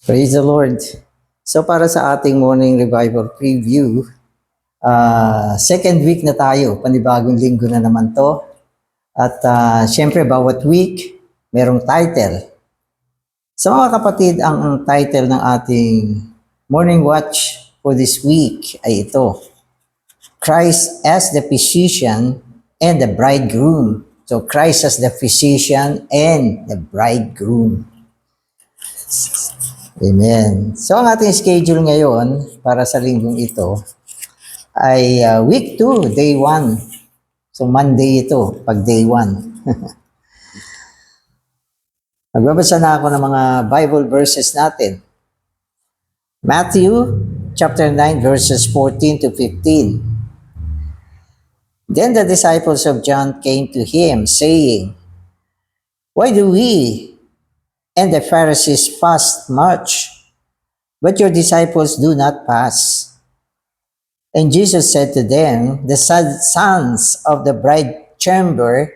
Praise the Lord. So para sa ating morning revival preview, second week na tayo, panibagong linggo na naman to. At syempre bawat week, merong title. Sa mga kapatid, ang title ng ating morning watch for this week ay ito, Christ as the Physician and the Bridegroom. So Christ as the Physician and the Bridegroom. Amen. So ang ating schedule ngayon para sa linggong ito ay week 2, day 1. So Monday ito, pag day 1. Magbabasa na ako ng mga Bible verses natin. Matthew chapter 9 verses 14 to 15. Then the disciples of John came to him saying, "Why do we and the Pharisees fast much, but your disciples do not fast?" And Jesus said to them, "The sons of the bride chamber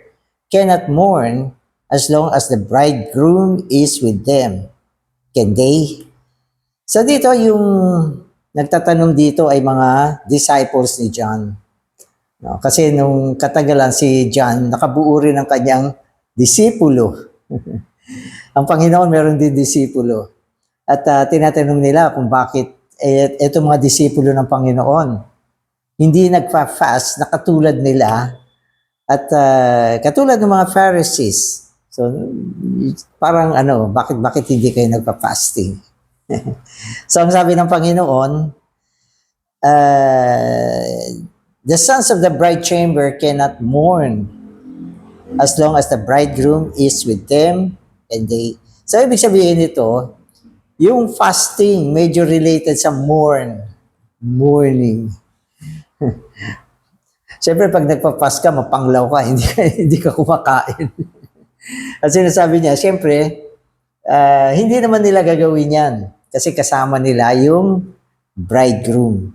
cannot mourn as long as the bridegroom is with them. Can they?" So dito yung nagtatanong dito ay mga disciples ni John. No, kasi nung katagalan si John, nakabuo rin ang kanyang disipulo. Ang Panginoon meron din disipulo. At tinatanong nila kung bakit itong mga disipulo ng Panginoon hindi nagpa-fast na katulad nila at katulad ng mga Pharisees. So parang bakit hindi kayo nagpa-fasting? So ang sabi ng Panginoon, the sons of the bride chamber cannot mourn as long as the bridegroom is with them. And so ibig sabihin nito, yung fasting medyo related sa mourning. Siyempre pag nagpa-fast ka, mapanglaw ka, hindi ka kumakain. At sinasabi niya, siyempre, hindi naman nila gagawin yan kasi kasama nila yung bridegroom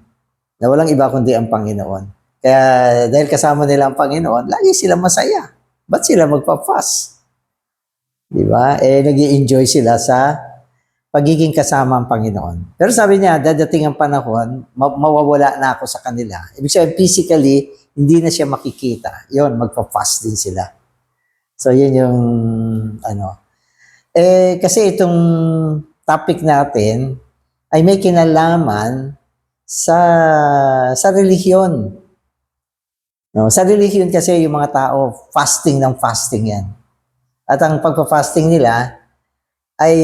na walang iba kundi ang Panginoon. Kaya dahil kasama nila ang Panginoon, lagi sila masaya. Ba't sila magpa-fast? Diba? Nag-i-enjoy sila sa pagiging kasama ang Panginoon. Pero sabi niya, dadating ang panahon, mawawala na ako sa kanila. Ibig sabihin, physically, hindi na siya makikita. Yun, magpa-fast din sila. So, yun yung, kasi itong topic natin ay may kinalaman sa relihiyon. No? Sa relihiyon kasi yung mga tao, fasting yan. At ang pagpa-fasting nila ay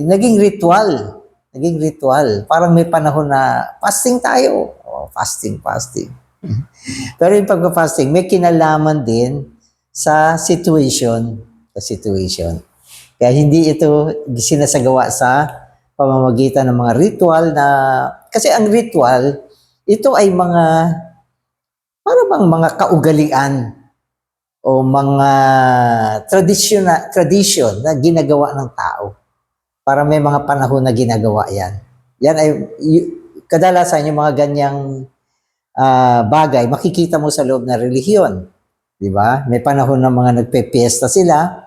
naging ritual. Parang may panahon na fasting tayo. Fasting. Pero yung pagpa-fasting, may kinalaman din sa situation. Kaya hindi ito sinasagawa sa pamamagitan ng mga ritual na, kasi ang ritual, ito ay para bang mga kaugalian o mga tradition na ginagawa ng tao. Para may mga panahon na ginagawa yan. Yan ay, kadalasan yung mga ganyang bagay, makikita mo sa loob ng relihiyon. Diba? May panahon na mga nagpe-fiesta sila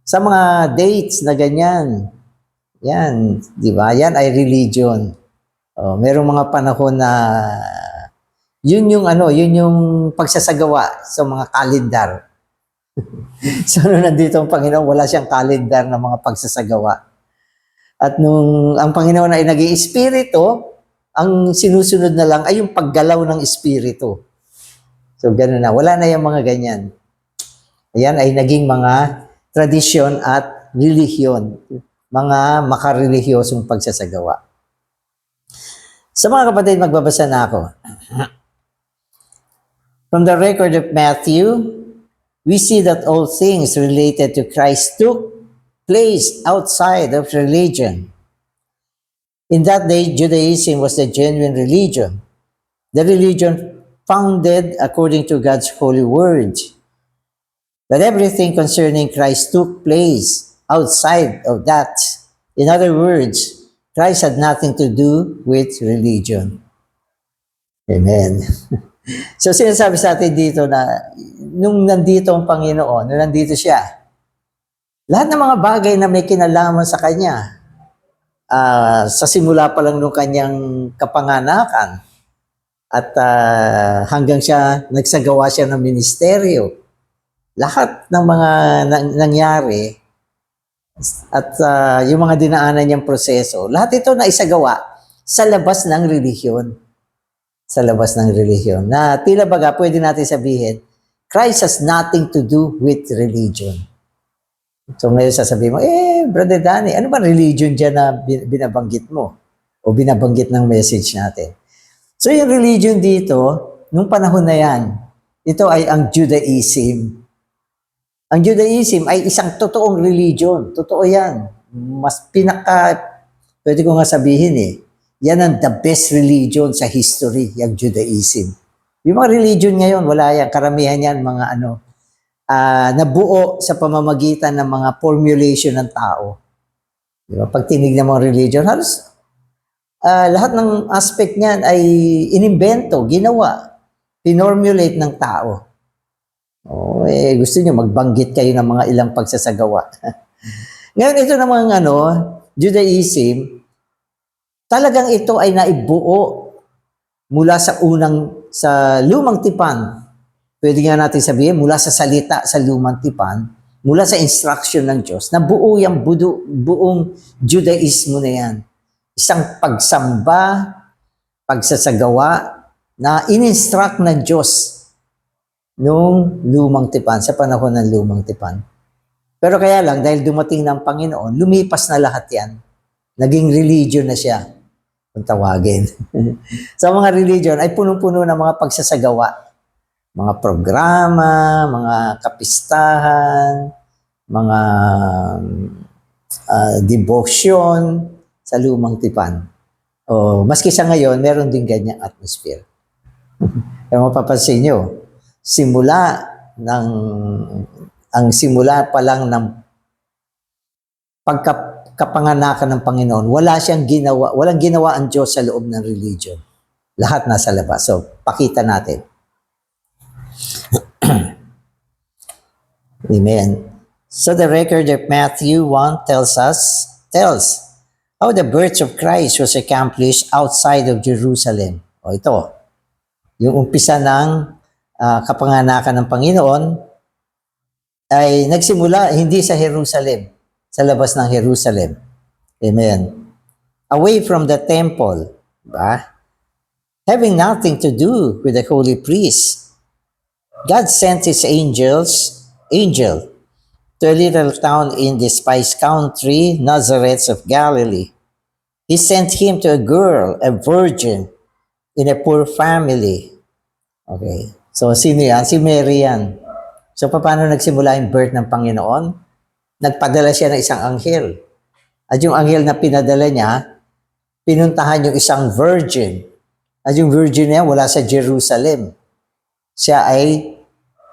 sa mga dates na ganyan. Yan, diba? Yan ay religion. Merong mga panahon na yun yung pagsasagawa sa mga kalendar. So, nung nandito ang Panginoon, wala siyang kalendar ng mga pagsasagawa. At nung ang Panginoon ay naging espiritu, ang sinusunod na lang ay yung paggalaw ng espiritu. So, gano'n na. Wala na yung mga ganyan. Ayan ay naging mga tradisyon at relihiyon. Mga makarelihiyosong pagsasagawa. Sa mga kapatid, magbabasa na ako. From the record of Matthew, we see that all things related to Christ took place outside of religion. In that day, Judaism was the genuine religion, the religion founded according to God's holy word. But everything concerning Christ took place outside of that. In other words, Christ had nothing to do with religion. Amen. So sinasabi sa atin dito na nung nandito ang Panginoon, nung nandito siya, lahat ng mga bagay na may kinalaman sa Kanya sa simula pa lang nung kanyang kapanganakan at hanggang siya nagsagawa siya ng ministeryo. Lahat ng mga nangyari at yung mga dinaanan niyang proseso, lahat ito na isagawa sa labas ng relihiyon. Sa labas ng relihiyon. Na tila baga, pwede natin sabihin, Christ has nothing to do with religion. So ngayon sasabihin mo, Brother Danny, ano ba religion dyan na binabanggit mo? O binabanggit ng message natin? So yung religion dito, nung panahon na yan, ito ay ang Judaism. Ang Judaism ay isang totoong religion. Totoo yan. Mas pwede ko nga sabihin yan ang the best religion sa history, yung Judaism. Yung mga religion ngayon, wala yan. Karamihan yan, mga nabuo sa pamamagitan ng mga formulation ng tao. Diba? Pag tinignan mo ang religion, halos lahat ng aspect niyan ay inimbento, ginawa, pinormulate ng tao. Gusto niyo magbanggit kayo ng mga ilang pagsasagawa. Ngayon, ito namang Judaism, talagang ito ay naibuo mula sa lumang tipan. Pwede nga natin sabihin, mula sa salita sa lumang tipan, mula sa instruction ng Diyos, na buo yung buong Judaismo na yan. Isang pagsamba, pagsasagawa, na in-instruct ng Diyos noong lumang tipan, sa panahon ng lumang tipan. Pero kaya lang, dahil dumating ng Panginoon, lumipas na lahat yan. Naging religion na siya, kung tawagin. Sa mga religion ay punong-puno ng mga pagsasagawa. Mga programa, mga kapistahan, mga devotion sa lumang tipan. Maski sa ngayon, meron din ganyang atmosphere. Kaya mapapansin nyo, ang simula pa lang ng pagkapanganakan ng Panginoon, walang ginawa ang Diyos sa loob ng religion. Lahat nasa labas. So, pakita natin. Amen. So the record of Matthew 1 tells how the birth of Christ was accomplished outside of Jerusalem. Ito, yung umpisa ng kapanganakan ng Panginoon ay nagsimula hindi sa Jerusalem, sa labas ng Jerusalem. Amen. Away from the temple, diba? Having nothing to do with the holy priest, God sent his angel to a little town in the spice country, Nazareth of Galilee. He sent him to a girl, a virgin, in a poor family. Okay. So, sino yan? Si Mary yan. So, paano nagsimula yung birth ng Panginoon? Nagpadala siya ng isang anghel. At yung anghel na pinadala niya, pinuntahan yung isang virgin. At yung virgin niya wala sa Jerusalem. Siya ay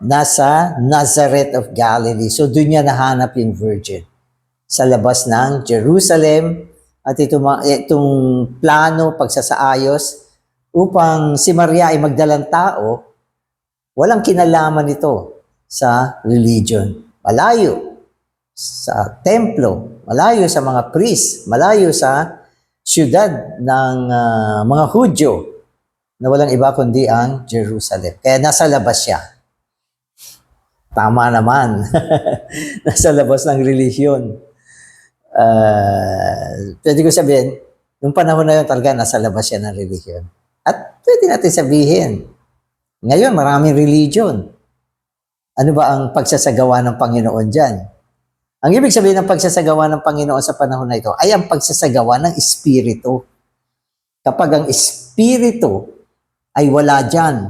nasa Nazareth of Galilee. So, doon niya nahanap yung virgin. Sa labas ng Jerusalem. At itong plano, pagsasaayos, upang si Maria ay magdalang tao, walang kinalaman ito sa religion. Malayo sa templo, malayo sa mga priest, malayo sa siyudad ng mga Hudyo na walang iba kundi ang Jerusalem. Kaya nasa labas siya. Tama naman. Nasa labas ng relihiyon. Pwede ko sabihin, nung panahon na yun talaga nasa labas siya ng relihiyon. At pwede natin sabihin, ngayon maraming religion. Ano ba ang pagsasagawa ng Panginoon dyan? Ang ibig sabihin ng pagsasagawa ng Panginoon sa panahon na ito ay ang pagsasagawa ng Espiritu. Kapag ang Espiritu ay wala dyan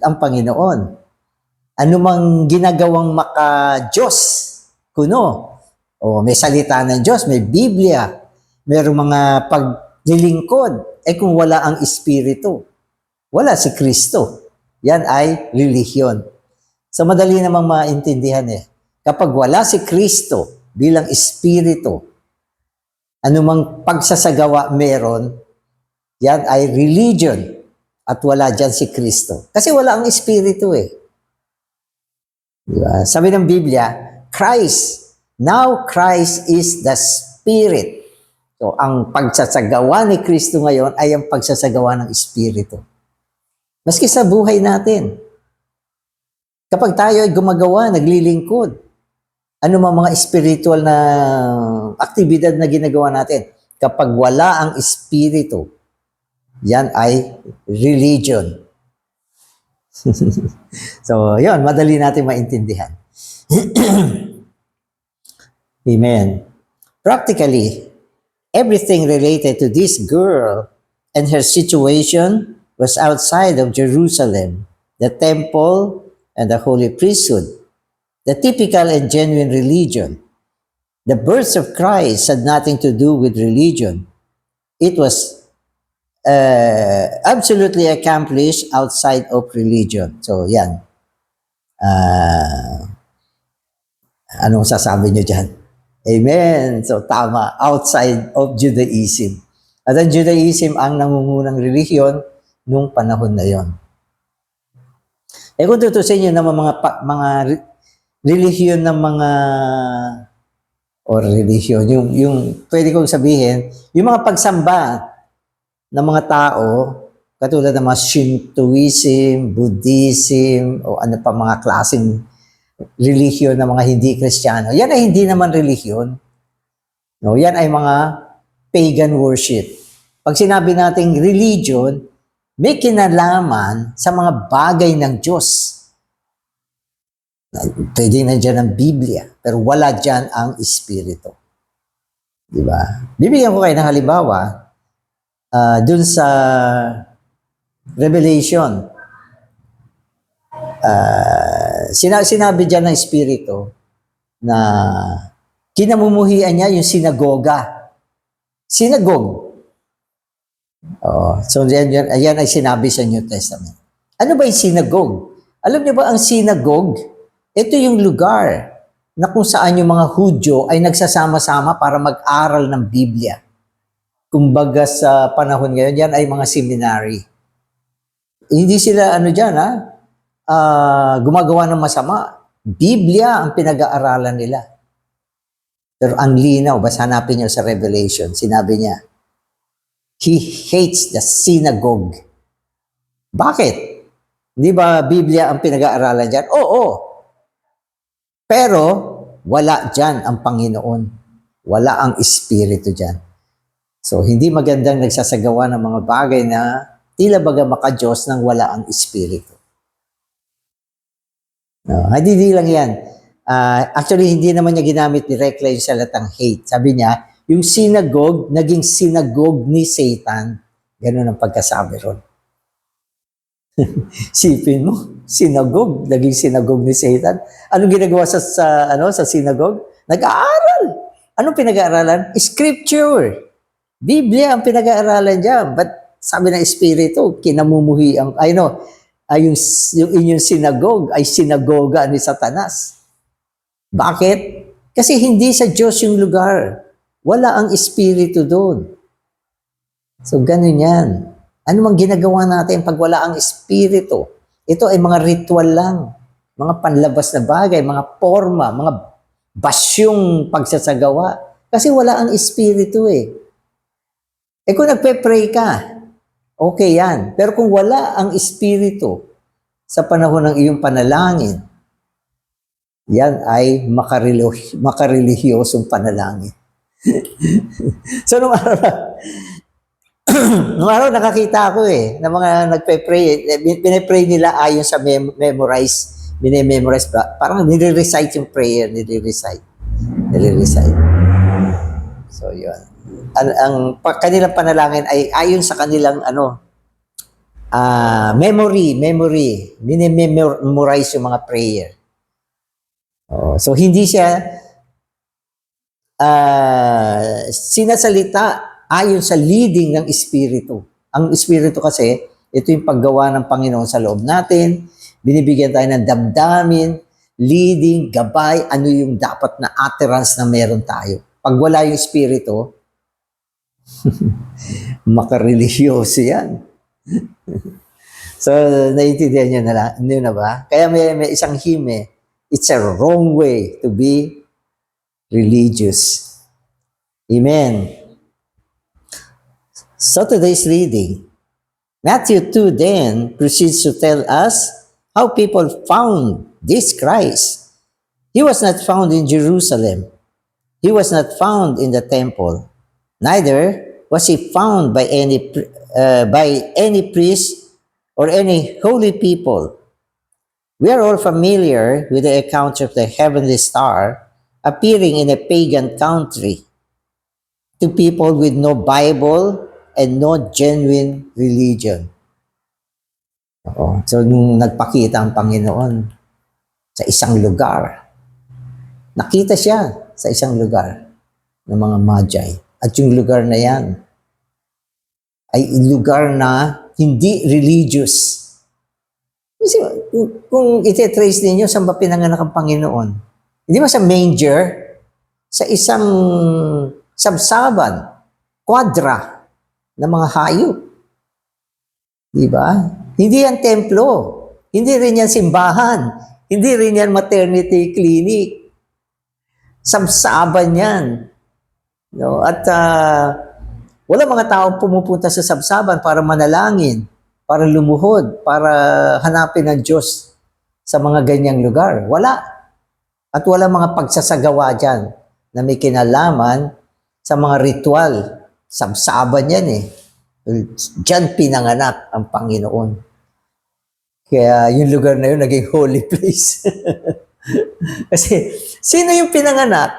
ang Panginoon. Ano mang ginagawang maka-Diyos, kuno, may salita ng Diyos, may Biblia, mayroong mga paglilingkod, kung wala ang Espiritu, wala si Kristo. Yan ay relihiyon. So madali namang maintindihan kapag wala si Kristo bilang Espiritu, anumang pagsasagawa meron, yan ay religion at wala dyan si Kristo. Kasi wala ang Espiritu Diba? Sabi ng Biblia, Christ is the Spirit. So, ang pagsasagawa ni Kristo ngayon ay ang pagsasagawa ng Espiritu. Maski sa buhay natin, kapag tayo ay gumagawa, naglilingkod, ano mga spiritual na aktibidad na ginagawa natin, kapag wala ang Espiritu, yan ay religion. So, yun, madali natin maintindihan. Amen. Practically, everything related to this girl and her situation was outside of Jerusalem, the temple and the holy priesthood, the typical and genuine religion. The birth of Christ had nothing to do with religion. It was absolutely accomplished outside of religion. So, yan. Anong sasabi nyo dyan? Amen. So, tama. Outside of Judaism. At ang Judaism ang nangungunang relihiyon nung panahon na yon. Kung tutusin nyo naman mga relihiyon ng mga relihiyon, yung pwede kong sabihin, yung mga pagsamba ng mga tao, katulad ng mga Shintoism, Buddhism, o ano pa mga klaseng relihiyon ng mga hindi Kristiyano. Yan ay hindi naman relihiyon. No, yan ay mga pagan worship. Pag sinabi nating religion, may kinalaman sa mga bagay ng Diyos. Pwede na dyan ang Biblia, pero wala dyan ang Espiritu. Diba? Bibigyan ko kayo ng halimbawa, dun sa Revelation, sinabi dyan ng Espiritu na kinamumuhian niya yung sinagoga. Sinagog. So ayan ay sinabi sa New Testament. Ano ba yung sinagog? Alam niyo ba ang sinagog? Ito yung lugar na kung saan yung mga Hudyo ay nagsasama-sama para mag-aral ng Biblia. Kumbaga sa panahon ngayon, yan ay mga seminary. Hindi sila gumagawa ng masama. Biblia ang pinag-aaralan nila. Pero ang linaw, basta hanapin niyo sa Revelation, sinabi niya, he hates the synagogue. Bakit? Hindi ba Biblia ang pinag-aaralan dyan? Oo. Pero, wala dyan ang Panginoon. Wala ang Espiritu dyan. So, hindi magandang nagsasagawa ng mga bagay na tila baga maka-Diyos nang wala ang Espiritu. No, hindi lang yan. Actually, hindi naman niya ginamit direktly yung salatang hate. Sabi niya, yung synagogue, naging synagogue ni Satan. Ganun ang pagkasabi ron. Sipin mo, synagogue, naging synagogue ni Satan. Anong ginagawa sa synagogue? Nag-aaral. Anong pinag-aaralan? Scripture. Biblia ang pinag-aaralan dyan. But sabi ng Espiritu, kinamumuhi ang, yung inyong synagogue ay sinagoga ni Satanas. Bakit? Kasi hindi sa Diyos yung lugar. Wala ang Espiritu doon. So, ganun yan. Ano mang ginagawa natin pag wala ang Espiritu? Ito ay mga ritual lang. Mga panlabas na bagay, mga forma, mga basyong pagsasagawa. Kasi wala ang Espiritu eh. Kung nagpe-pray ka, okay yan. Pero kung wala ang Espiritu sa panahon ng iyong panalangin, yan ay makarelihiyosong panalangin. So, nung araw nakakita ako ng mga nagpe-pray. Pinipray nila ayon sa memorize. Parang nire-recite yung prayer, nire-recite. So, yun. Ang kanilang panalangin ay ayon sa kanilang memory. Minimemorize yung mga prayer. So, hindi siya sinasalita ayon sa leading ng Espiritu. Ang Espiritu kasi, ito yung paggawa ng Panginoon sa loob natin. Binibigyan tayo ng damdamin, leading, gabay, ano yung dapat na utterance na meron tayo. Pag wala yung Espiritu, makarelihiyoso yan. So, naiintindihan nyo na ba? Kaya may isang hymn it's a wrong way to be religious. Amen. So today's reading, Matthew 2 then proceeds to tell us how people found this Christ. He was not found in Jerusalem. He was not found in the temple. Neither was he found by any priest or any holy people. We are all familiar with the account of the heavenly star appearing in a pagan country to people with no Bible and no genuine religion. So, nung nagpakita ang Panginoon sa isang lugar, nakita siya sa isang lugar ng mga Magi. At yung lugar na yan ay lugar na hindi religious. Kasi kung ite-trace ninyo, saan ba pinanganak ang Panginoon? Hindi ba sa manger? Sa isang sabsaban, kwadra ng mga hayop. Di ba? Hindi yan templo. Hindi rin yan simbahan. Hindi rin yan maternity clinic. Sabsaban yan. No? At wala mga taong pumupunta sa sabsaban para manalangin, para lumuhod, para hanapin ang Diyos sa mga ganyang lugar. Wala. At wala mga pagsasagawa dyan na may kinalaman sa mga ritual. Sabsaban yan eh. Diyan pinanganak ang Panginoon. Kaya yung lugar na yun naging holy place. Kasi sino yung pinanganak?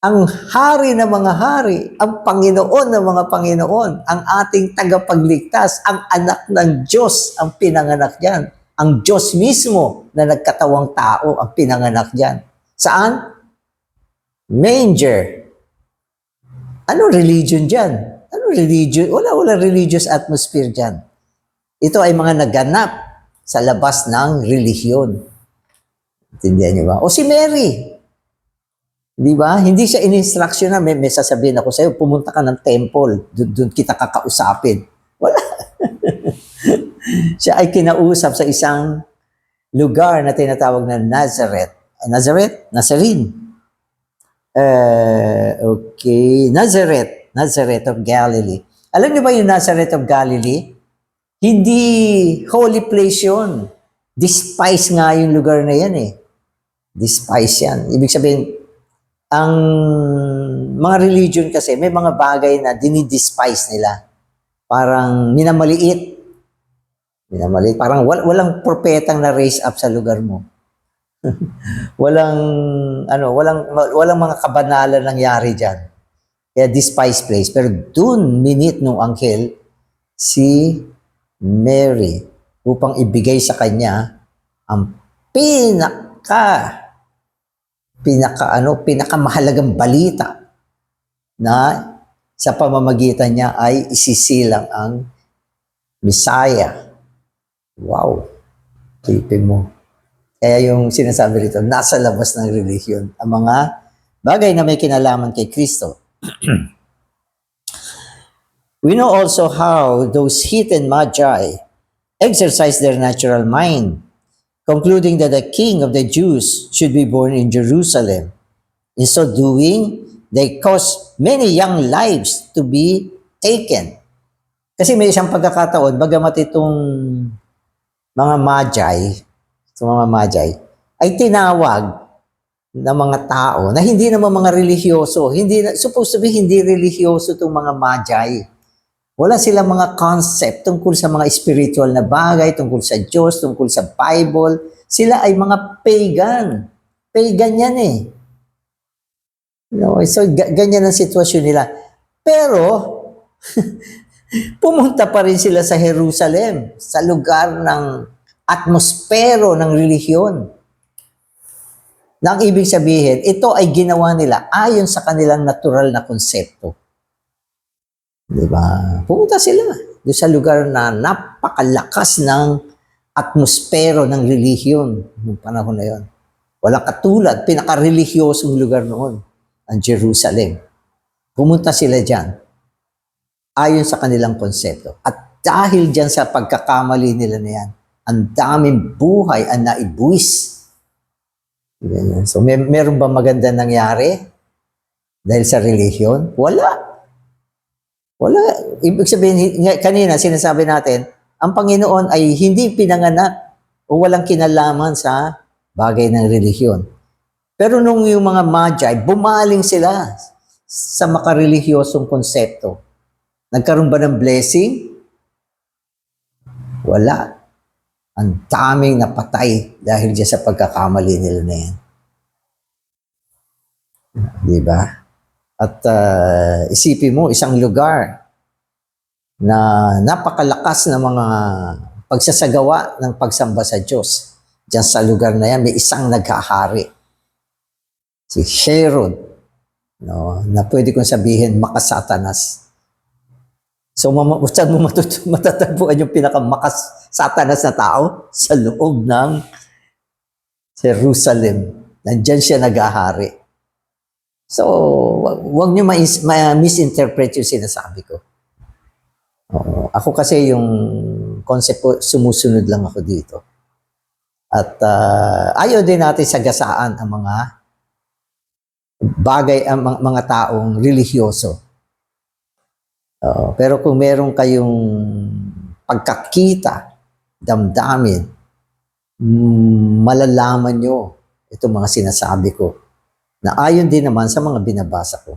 Ang hari ng mga hari, ang Panginoon ng mga Panginoon, ang ating tagapagligtas, ang anak ng Diyos ang pinanganak diyan. Ang Diyos mismo na nagkatawang tao ang pinanganak diyan. Saan? Manger. Ano religion diyan? Ano religion? Wala religious atmosphere diyan. Ito ay mga naganap sa labas ng relihiyon. Intindihan niyo ba? O si Mary. Di ba? Hindi siya in-instruction na may sasabihin ako sa'yo, pumunta ka ng temple, doon kita kakausapin. Wala. Siya ay kinausap sa isang lugar na tinatawag na Nazareth. Nazarene. Nazareth of Galilee. Alam niyo ba yung Nazareth of Galilee? Hindi holy place yun. Despise nga yung lugar na yan eh. Despise yan. Ibig sabihin, ang mga religion kasi, may mga bagay na dinidespise nila. Parang minamaliit. Parang walang propetang na raise up sa lugar mo. walang mga kabanalan nangyari diyan. Kaya despise place. Pero dun minit nung anghel si Mary upang ibigay sa kanya ang pinakamahalagang balita na sa pamamagitan niya ay isisilang ang Messiah. Wow. Tipin mo. Kaya yung sinasabi rito, nasa labas ng relihiyon ang mga bagay na may kinalaman kay Kristo. We know also how those heathen Magi exercised their natural mind, concluding that the king of the Jews should be born in Jerusalem. In so doing, they caused many young lives to be taken. Kasi may isang pagkakataon, bagamat itong mga Magi, ay tinawag ng mga tao na hindi naman mga religyoso. Supposed to be hindi religyoso itong mga Magi. Wala silang mga concept tungkol sa mga spiritual na bagay, tungkol sa Diyos, tungkol sa Bible. Sila ay mga pagan. Pagan yan eh. So, ganyan ang sitwasyon nila. Pero, pumunta pa rin sila sa Jerusalem, sa lugar ng atmospero ng relihiyon. Na ang ibig sabihin, ito ay ginawa nila ayon sa kanilang natural na konsepto. Diba? Pumunta sila doon sa lugar na napakalakas ng atmospero ng relihiyon noong panahon na yon. Walang katulad, pinaka-relihiyosong lugar noon, ang Jerusalem. Pumunta sila dyan ayon sa kanilang konsepto. At dahil dyan sa pagkakamali nila na yan, ang daming buhay ang naibuwis. So, meron ba maganda nangyari dahil sa relihiyon? Wala. Wala. Ibig sabihin, kanina sinasabi natin, ang Panginoon ay hindi pinanganak o walang kinalaman sa bagay ng relihiyon. Pero nung yung mga magi, bumaling sila sa makarelihyosong konsepto. Nagkaroon ba ng blessing? Wala. Ang daming napatay dahil dyan sa pagkakamali nila na yan. Di ba? At isipin mo, isang lugar na napakalakas na mga pagsasagawa ng pagsamba sa Diyos. Diyan sa lugar na yan, may isang naghahari. Si Herod, no, na pwede kong sabihin, makasatanas. So, saan mo matatagpuan yung pinakamakasatanas na tao? Sa loob ng Jerusalem. Nandyan siya naghahari. So, wag niyo ma-misinterpret yung sinasabi ko. Ako kasi yung concept ko, sumusunod lang ako dito. At ayaw din natin sagasaan ang mga bagay, ang mga taong religyoso. Pero kung meron kayong pagkakita, damdamin, malalaman nyo itong mga sinasabi ko na ayon din naman sa mga binabasa ko.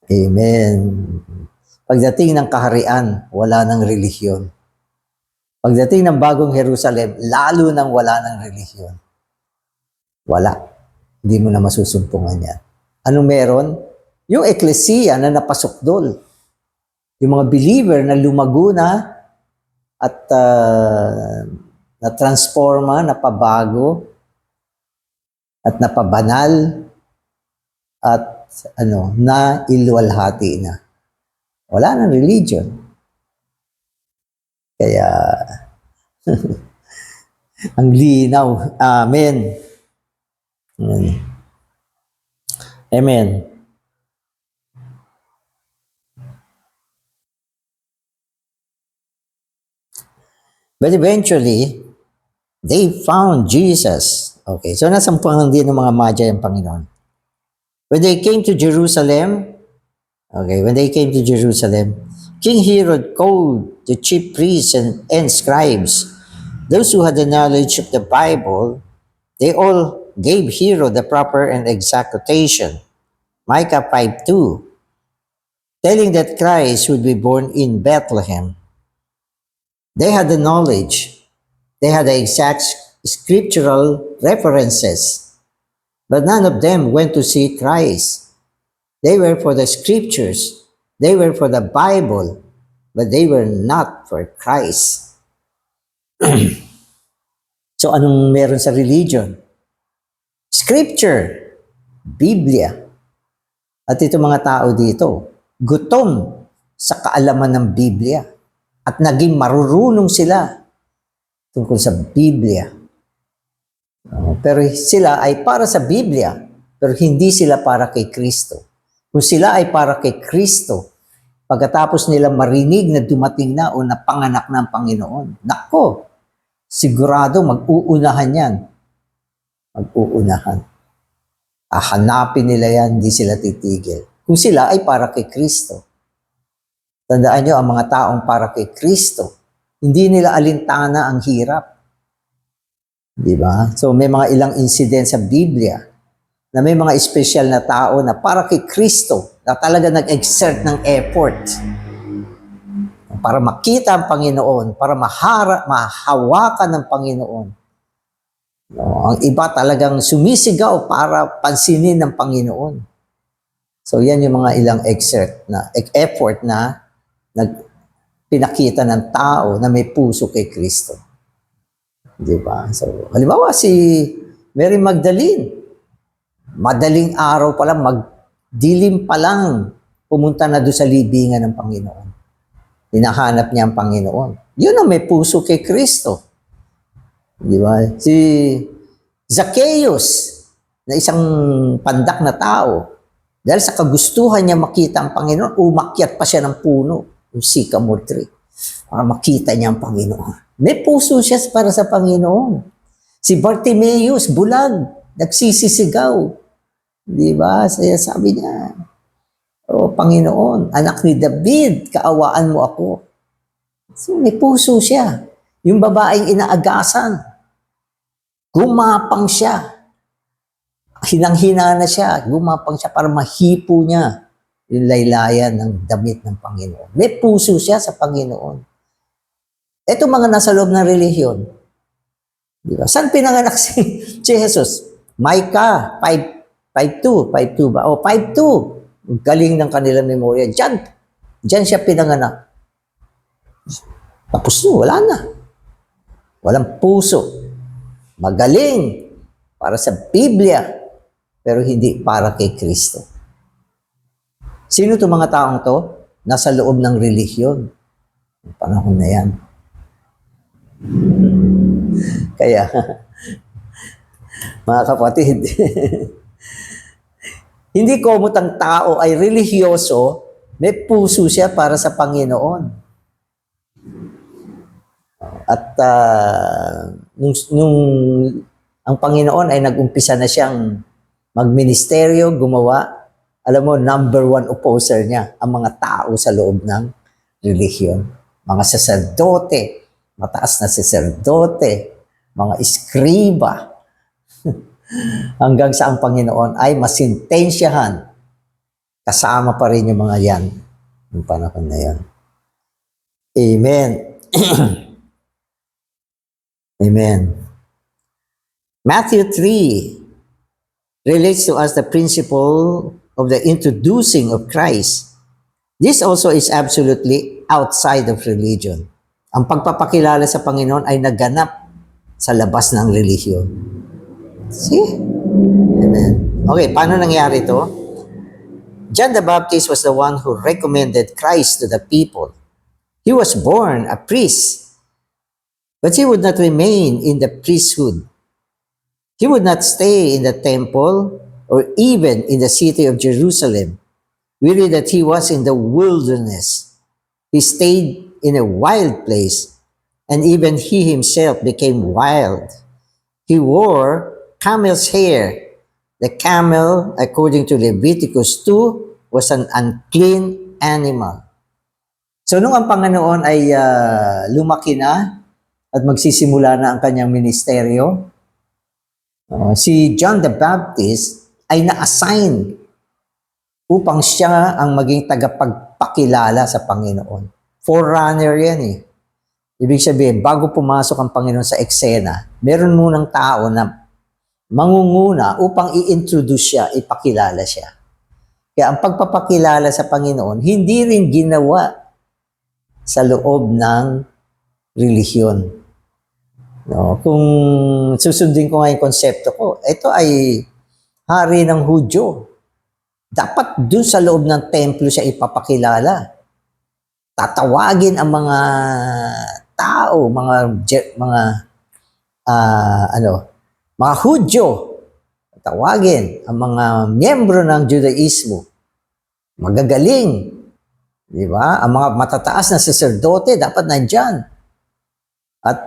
Amen. Pagdating ng kaharian, wala ng relihiyon. Pagdating ng bagong Jerusalem, lalo nang wala ng relihiyon. Wala. Hindi mo na masusumpungan yan. Anong meron? Yung eklesiya na napasukdol. Yung mga believer na lumago na at na-transforma, napabago, at napabanal, at na iluwalhati na. Wala nang religion. Kaya, ang linaw. Amen. Amen. But eventually, they found Jesus. Okay, so nasampuhan din ng mga magi ang Panginoon. When they came to Jerusalem, King Herod called the chief priests and scribes, those who had the knowledge of the Bible. They all gave Herod the proper and exact quotation, Micah 5:2, telling that Christ would be born in Bethlehem. They had the knowledge. They had the exact scriptural references, but none of them went to see Christ. They were for the scriptures. They were for the Bible, but they were not for Christ. So anong meron sa religion? Scripture, Biblia. At ito mga tao dito, gutom sa kaalaman ng Biblia. At naging marurunong sila tungkol sa Biblia. Pero sila ay para sa Biblia, pero hindi sila para kay Kristo. Kung sila ay para kay Kristo, pagkatapos nila marinig na dumating na o napanganak na ang Panginoon, nako, sigurado mag-uunahan yan. Mag-uunahan. Hahanapin nila yan, hindi sila titigil. Kung sila ay para kay Kristo. Tandaan nyo, ang mga taong para kay Kristo, hindi nila alintana ang hirap. Di ba? So may mga ilang incident sa Biblia na may mga espesyal na tao na para kay Kristo, na talaga nag-exert ng effort para makita ang Panginoon, para mahawakan ng Panginoon. No, ang iba talagang sumisigaw para pansinin ng Panginoon. So yan yung mga ilang effort na pinakita ng tao na may puso kay Kristo. Di ba? So, halimbawa si Mary Magdalene, madaling araw pa lang, magdilim pa lang, pumunta na doon sa libingan ng Panginoon. Hinahanap niya ang Panginoon. Yun ang may puso kay Kristo. Di ba? Si Zacchaeus, na isang pandak na tao, dahil sa kagustuhan niya makita ang Panginoon, umakyat pa siya ng puno, yung sycamore tree, para makita niya ang Panginoon. May puso siya para sa Panginoon. Si Bartimaeus, bulag, nagsisisigaw. Di ba? Sabi niya, O Panginoon, anak ni David, kaawaan mo ako. So, may puso siya. Yung babaeng inaagasan, gumapang siya. Hinang-hina na siya, gumapang siya para mahipo niya yung laylayan ng damit ng Panginoon. May puso siya sa Panginoon. Ito mga nasa loob ng relihiyon. Di ba? Saan pinanganak si Jesus? Micah 5:2 ba? O 5:2. Galing ng kanilang memorya. Diyan siya pinanganak. Tapos wala na. Walang puso. Magaling para sa Biblia, pero hindi para kay Kristo. Sino itong mga taong to? Nasa loob ng relihiyon. Ang panahon na yan. Kaya, mga kapatid, hindi komot ang tao ay relihiyoso, may puso siya para sa Panginoon. At nung ang Panginoon ay nag-umpisa na siyang magministeryo, gumawa, alam mo, number one opposer niya, ang mga tao sa loob ng relihiyon. Mga saserdote, mataas na saserdote, mga iskriba, hanggang sa ang Panginoon ay masintensyahan. Kasama pa rin yung mga yan, yung panahon na yan. Amen. Amen. Matthew 3 relates to us the principle of the introducing of Christ. This also is absolutely outside of religion. Ang pagpapakilala sa Panginoon ay naganap sa labas ng relihiyon. See? Amen. Okay, paano nangyari ito? John the Baptist was the one who recommended Christ to the people. He was born a priest, but he would not remain in the priesthood. He would not stay in the temple or even in the city of Jerusalem. We read that he was in the wilderness. He stayed in a wild place, and even he himself became wild. He wore camel's hair. The camel, according to Leviticus 2, was an unclean animal. So nung ang Panginoon ay lumaki na at magsisimula na ang kanyang ministeryo, si John the Baptist ay na-assign upang siya ang maging tagapagpakilala sa Panginoon. Forerunner yan eh. Ibig sabihin, bago pumasok ang Panginoon sa eksena, meron munang tao na mangunguna upang i-introduce siya, ipakilala siya. Kaya ang pagpapakilala sa Panginoon, hindi rin ginawa sa loob ng relihiyon. No, kung susundin ko nga yung konsepto ko, ito ay hari ng Hudyo. Dapat dun sa loob ng templo siya ipapakilala. Tatawagin ang mga tao, mga Hudyo. Tatawagin ang mga miyembro ng Judaismo. Magagaling. Di ba? Ang mga matataas na saserdote dapat nandyan. At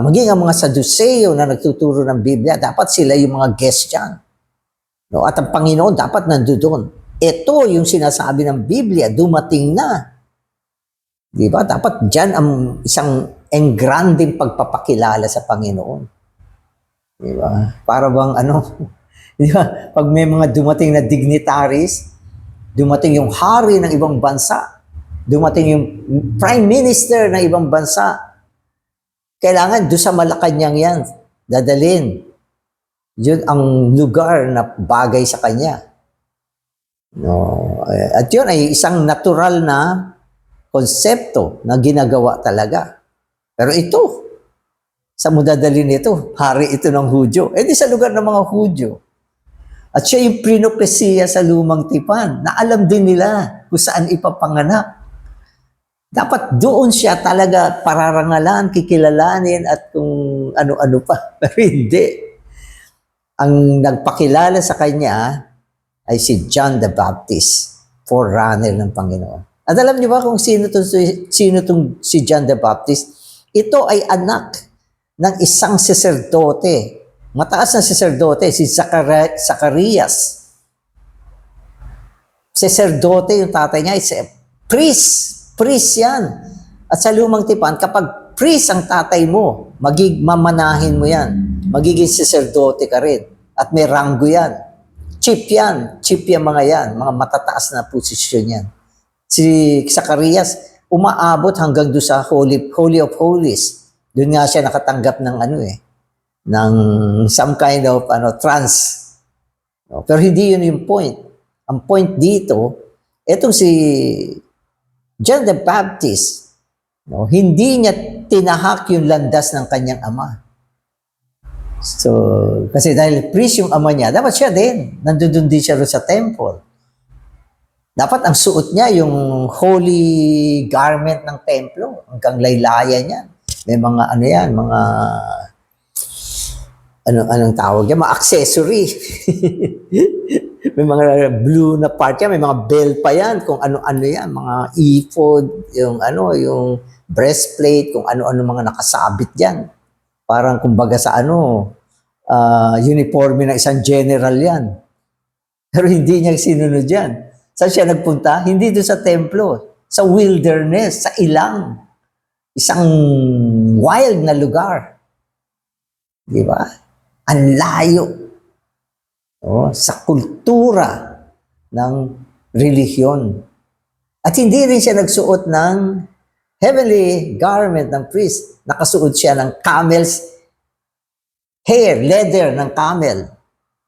maging ang mga Saduseo na nagtuturo ng Biblia, dapat sila yung mga guest dyan. No? At ang Panginoon dapat nandoon. Ito yung sinasabi ng Biblia, dumating na. Di ba? Dapat dyan ang isang engranding pagpapakilala sa Panginoon. Di ba? Para bang di ba? Pag may mga dumating na dignitaries, dumating yung hari ng ibang bansa, dumating yung prime minister ng ibang bansa, kailangan doon sa Malacanang yan, dadalhin. Yun ang lugar na bagay sa kanya. No. At yun ay isang natural na konsepto na ginagawa talaga. Pero ito, sa mo dadalhin ito, hari ito ng Hudyo. Eh di sa lugar ng mga Hudyo. At siya yung prinopesiya sa lumang tipan na alam din nila kung saan ipapanganak. Dapat doon siya talaga pararangalan, kikilalanin at kung ano-ano pa. Pero hindi. Ang nagpakilala sa kanya ay si John the Baptist, forerunner ng Panginoon. At alam niyo ba kung sino tong si John the Baptist? Ito ay anak ng isang saserdote. Mataas na saserdote, si Zacarias. sacerdote yung tatay niya, is a priest. Priest yan. At sa lumang tipan, kapag priest ang tatay mo, mamanahin mo yan. Magiging sacerdote ka rin. At may ranggo yan. Chief yan. Chief yan mga yan. Mga matataas na posisyon yan. Si Zacarias, umaabot hanggang doon sa Holy of Holies. Doon nga siya nakatanggap ng ng some kind of trance. No? Pero hindi yun yung point. Ang point dito, etong si John the Baptist, no, hindi niya tinahak yung landas ng kanyang ama. So, kasi dahil priest yung ama niya, dapat siya din. Nandun din siya sa temple. Dapat ang suot niya yung holy garment ng templo, hanggang laylayan niya. May mga anong tawag yan? Mga accessory. May mga blue na part yan, may mga bell pa yan, kung ano-ano yan, mga ephod, yung breastplate, kung ano-ano mga nakasabit yan. Parang kumbaga sa uniforme ng isang general yan. Pero hindi niya sinunod yan. Saan siya nagpunta? Hindi doon sa templo, sa wilderness, sa ilang. Isang wild na lugar. Di ba? Ang layo. Sa kultura ng relihiyon. At hindi rin siya nagsuot ng heavenly garment ng priest. Nakasuot siya ng camel's hair, leather ng camel.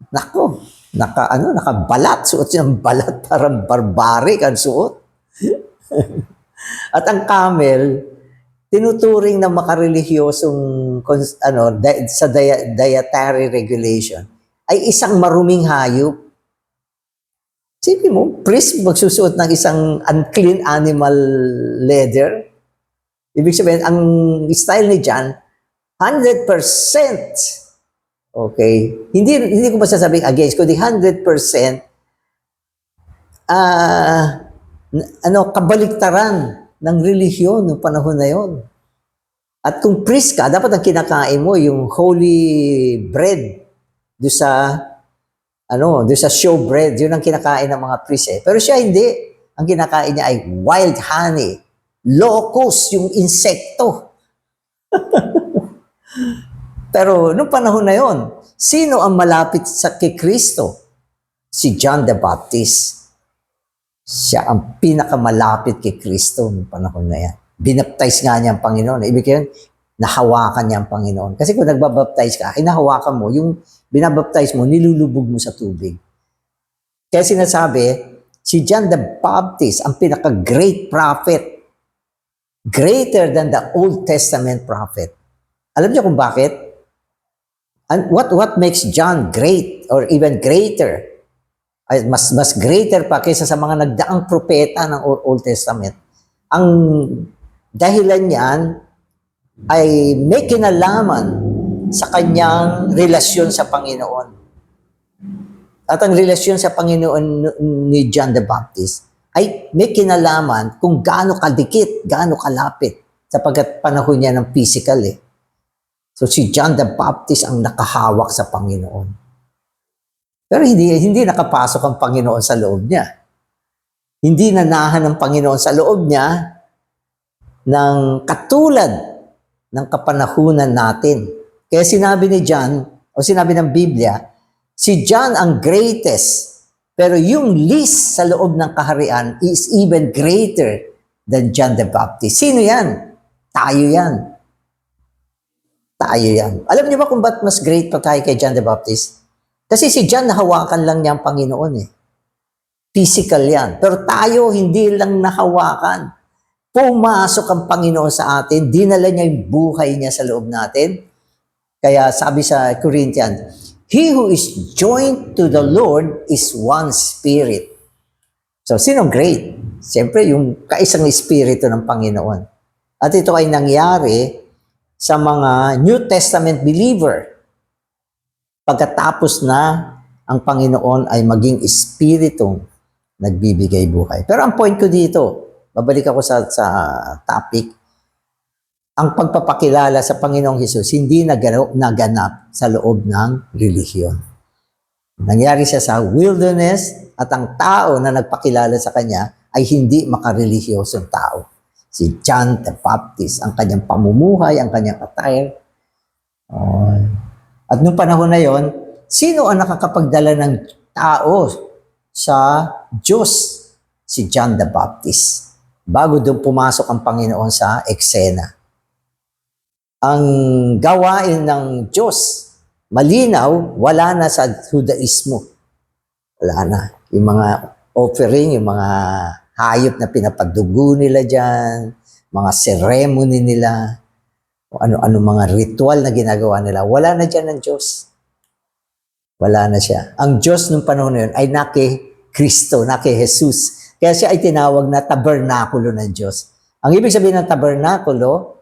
Nako, nakabalat. Suot siya ng balat, parang barbaric ang suot. At ang camel, tinuturing na makarelihiyosong sa dietary regulation, ay isang maruming hayop. Sipin mo, priest magsusuot ng isang unclean animal leather. Ibig sabihin, ang style ni John, 100%. Okay? Hindi ko masasabing against, kundi 100% kabaliktaran ng relihiyon ng panahon na yon. At kung priest ka, dapat ang kinakain mo yung holy bread doon sa show bread, yun ang kinakain ng mga priest. Pero siya hindi. Ang kinakain niya ay wild honey, locust, yung insekto. Pero nung panahon na yon, sino ang malapit kay Kristo? Si John the Baptist. Siya ang pinakamalapit kay Kristo nung panahon na yan. Binaptize nga niya ang Panginoon. Ibig sabihin, nahawakan niya ang Panginoon. Kasi kung nagbabaptize ka, nahawakan mo, yung binabaptize mo, nilulubog mo sa tubig. Kaya sinasabi, si John the Baptist, ang pinaka-great prophet, greater than the Old Testament prophet. Alam niyo kung bakit? And what makes John great or even greater? Ay, mas greater pa kaysa sa mga nagdaang propeta ng Old Testament. Ang dahilan niyan ay may kinalaman sa kanyang relasyon sa Panginoon. At ang relasyon sa Panginoon ni John the Baptist ay may kinalaman kung gaano kadikit, gaano kalapit, sapagkat panahon niya ng physical So si John the Baptist ang nakahawak sa Panginoon. Pero hindi nakapasok ang Panginoon sa loob niya. Hindi nanahan ng Panginoon sa loob niya ng katulad ng kapanahunan natin. Kaya sinabi ni John, o sinabi ng Biblia, si John ang greatest, pero yung least sa loob ng kaharian is even greater than John the Baptist. Sino yan? Tayo yan. Tayo yan. Alam niyo ba kung ba't mas great pa tayo kay John the Baptist? Kasi si John, nahawakan lang niya ang Panginoon Physical yan. Pero tayo, hindi lang nahawakan. Pumasok ang Panginoon sa atin, dinala niya yung buhay niya sa loob natin. Kaya sabi sa Corinthians, he who is joined to the Lord is one spirit. So, sinong great? Siyempre, yung kaisang espiritu ng Panginoon. At ito ay nangyari sa mga New Testament believer. Pagkatapos na ang Panginoon ay maging espiritong nagbibigay buhay. Pero ang point ko dito, babalik ako sa topic, ang pagpapakilala sa Panginoong Hesus hindi naganap sa loob ng relihiyon. Nangyari siya sa wilderness at ang tao na nagpakilala sa kanya ay hindi makarelihyosong tao. Si John the Baptist, ang kanyang pamumuhay, ang kanyang attire. Oh. At nung panahon na yon, sino ang nakakapagdala ng tao sa Diyos? Si John the Baptist. Bago doon pumasok ang Panginoon sa eksena. Ang gawain ng Diyos, malinaw, wala na sa Judaismo. Wala na. Yung mga offering, yung mga hayop na pinapadugo nila dyan, mga ceremony nila, ano-ano mga ritual na ginagawa nila, wala na dyan ng Diyos. Wala na siya. Ang Diyos nung panahon na yun ay naki Kristo, naki Jesus. Kaya siya ay tinawag na tabernakulo ng Diyos. Ang ibig sabihin ng tabernakulo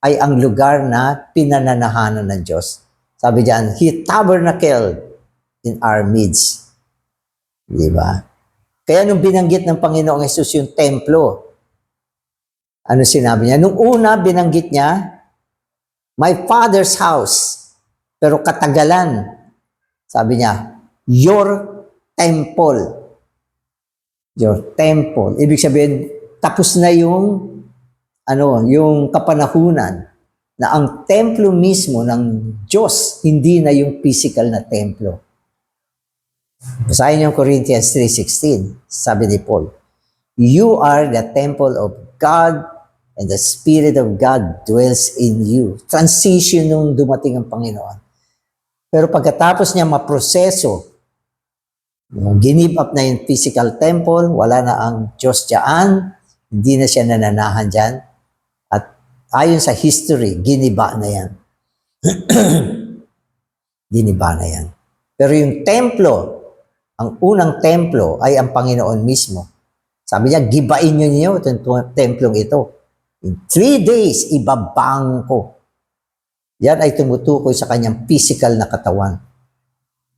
ay ang lugar na pinananahanan ng Diyos. Sabi diyan, He tabernacled in our midst. Di ba? Kaya nung binanggit ng Panginoong Hesus yung templo, ano sinabi niya? Nung una, binanggit niya, my Father's house. Pero katagalan, sabi niya, your temple. Your temple. Ibig sabihin, tapos na yung yung kapanahunan na ang templo mismo ng Diyos, hindi na yung physical na templo. Basahin yung Corinthians 3:16. Sabi ni Paul, you are the temple of God and the Spirit of God dwells in you. Transition nung dumating ang Panginoon. Pero pagkatapos niya maproseso, give up na yung physical temple, wala na ang Diyos dyan, hindi na siya nananahan dyan. At ayon sa history, giniba na yan. Giniba na yan. Pero yung templo, ang unang templo ay ang Panginoon mismo. Sabi niya, gibain niyo itong templong ito. In 3 days, ibabang ko. Yan ay tumutukoy sa kanyang physical na katawan.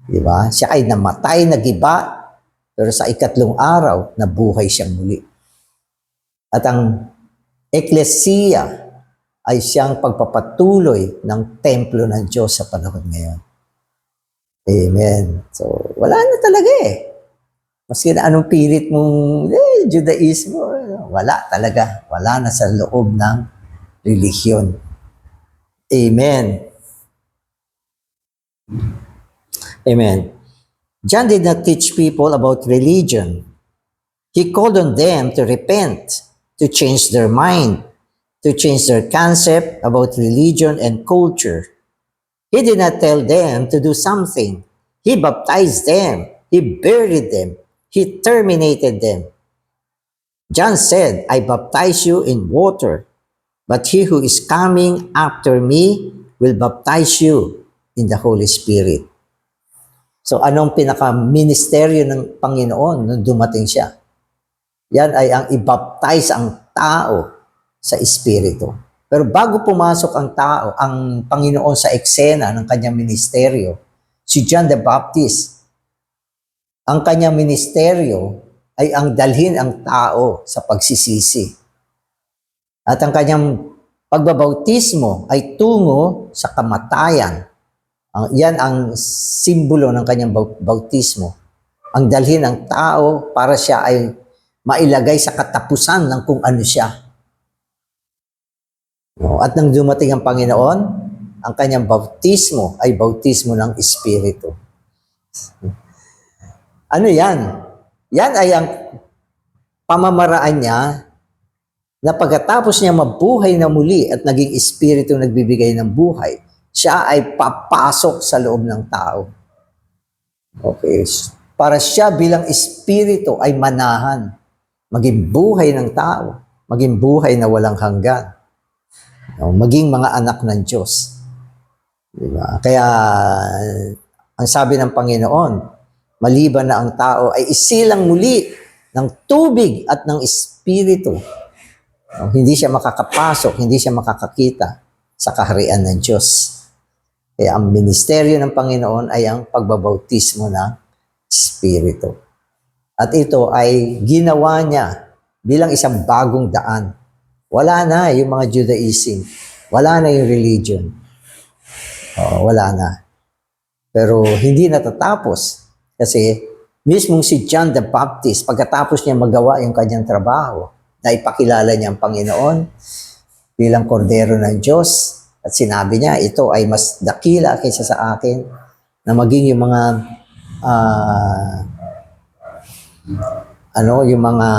Diba? Siya ay namatay, nagiba, pero sa ikatlong araw, nabuhay siyang muli. At ang eklesiya ay siyang pagpapatuloy ng templo ng Diyos sa panahon ngayon. Amen. So, wala na talaga eh. Maski na anong pilit mong Judaismo, wala talaga. Wala na sa loob ng relihiyon. Amen. Amen. John did not teach people about religion. He called on them to repent, to change their mind, to change their concept about religion and culture. He did not tell them to do something. He baptized them. He buried them. He terminated them. John said, I baptize you in water, but he who is coming after me will baptize you in the Holy Spirit. So anong pinaka-ministeryo ng Panginoon nung dumating siya? Yan ay ang i-baptize ang tao sa Espiritu. Pero bago pumasok ang tao, ang Panginoon sa eksena ng kanyang ministeryo, si John the Baptist, ang kanyang ministeryo ay ang dalhin ang tao sa pagsisisi. At ang kanyang pagbabautismo ay tungo sa kamatayan. Yan ang simbolo ng kanyang bautismo. Ang dalhin ng tao para siya ay mailagay sa katapusan ng kung ano siya. At nang dumating ang Panginoon, ang kanyang bautismo ay bautismo ng Espiritu. Ano yan? Yan ay ang pamamaraan niya na pagkatapos niya mabuhay na muli at naging Espiritu nagbibigay ng buhay, siya ay papasok sa loob ng tao. Okay. Para siya bilang Espiritu ay manahan. Maging buhay ng tao. Maging buhay na walang hanggan. Maging mga anak ng Diyos. Diba? Kaya, ang sabi ng Panginoon, maliban na ang tao ay isilang muli ng tubig at ng Espiritu. Hindi siya makakapasok, hindi siya makakakita sa kaharian ng Diyos. Kaya ang ministeryo ng Panginoon ay ang pagbabautismo ng Espiritu. At ito ay ginawa niya bilang isang bagong daan. Wala na yung mga Judaism. Wala na yung religion. Wala na. Pero hindi natatapos. Kasi mismong si John the Baptist, pagkatapos niya magawa yung kanyang trabaho, na ipakilala niya ang Panginoon bilang kordero ng Diyos, at sinabi niya, ito ay mas dakila kaysa sa akin, na maging yung mga yung mga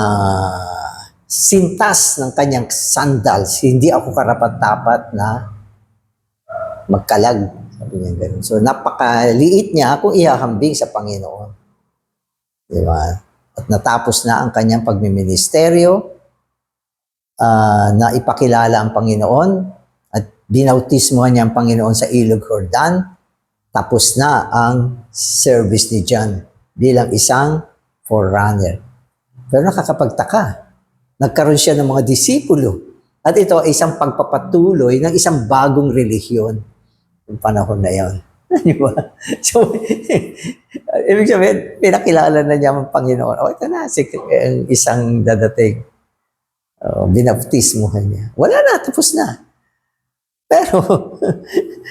sintas ng kanyang sandals, hindi ako karapat-dapat na magkalag. Sabi niya ganun. So, napakaliit niya kung ihahambing sa Panginoon. Di ba? At natapos na ang kanyang pagmiministeryo, na ipakilala ang Panginoon, at binautismohan niya ang Panginoon sa Ilog Jordan. Tapos na ang service ni John bilang isang forerunner. Pero nakakapagtaka. Nagkaroon siya ng mga disipulo. At ito ay isang pagpapatuloy ng isang bagong relihiyon yung panahon na yon. Di ba? So, ibig sabihin, pinakilala na niya ang Panginoon. Ito na, isang dadating. Binaptismohan niya. Wala na, tapos na. Pero,